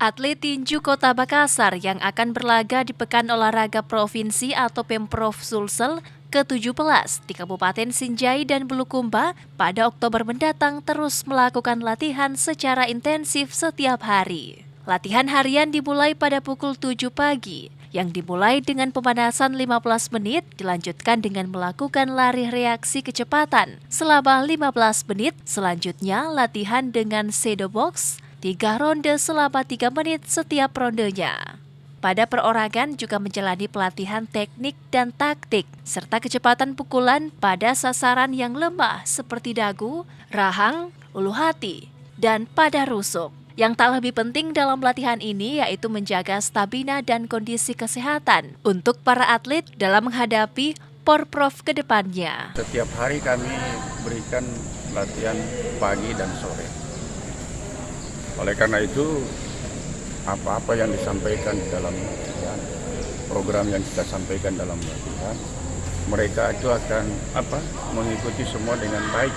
Atlet tinju Kota Makassar yang akan berlaga di Pekan Olahraga Provinsi atau Pemprov Sulsel ke-17 di Kabupaten Sinjai dan Bulukumba pada Oktober mendatang terus melakukan latihan secara intensif setiap hari. Latihan harian dimulai pada pukul 7 pagi, yang dimulai dengan pemanasan 15 menit dilanjutkan dengan melakukan lari reaksi kecepatan selama 15 menit, selanjutnya latihan dengan shadow box, 3 ronde selama 3 menit setiap rondenya. Pada perorangan juga menjalani pelatihan teknik dan taktik, serta kecepatan pukulan pada sasaran yang lemah seperti dagu, rahang, ulu hati, dan pada rusuk. Yang tak lebih penting dalam latihan ini yaitu menjaga stamina dan kondisi kesehatan untuk para atlet dalam menghadapi Porprov ke depannya. Setiap hari kami berikan latihan pagi dan sore. Oleh karena itu, apa-apa yang disampaikan di dalam latihan, program yang kita sampaikan dalam latihan, mereka itu akan mengikuti semua dengan baik.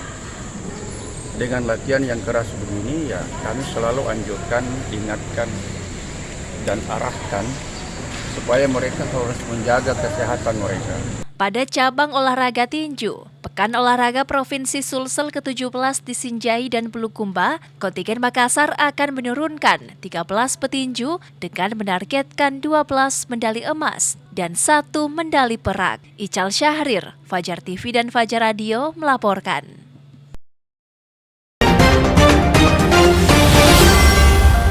Dengan latihan yang keras begini ya kami selalu anjurkan, ingatkan, dan arahkan supaya mereka harus menjaga kesehatan mereka. Pada cabang olahraga tinju, Pekan Olahraga Provinsi Sulsel ke-17 di Sinjai dan Bulukumba, kontingen Makassar akan menurunkan 13 petinju dengan menargetkan 12 medali emas dan 1 medali perak. Ical Syahrir, Fajar TV dan Fajar Radio melaporkan.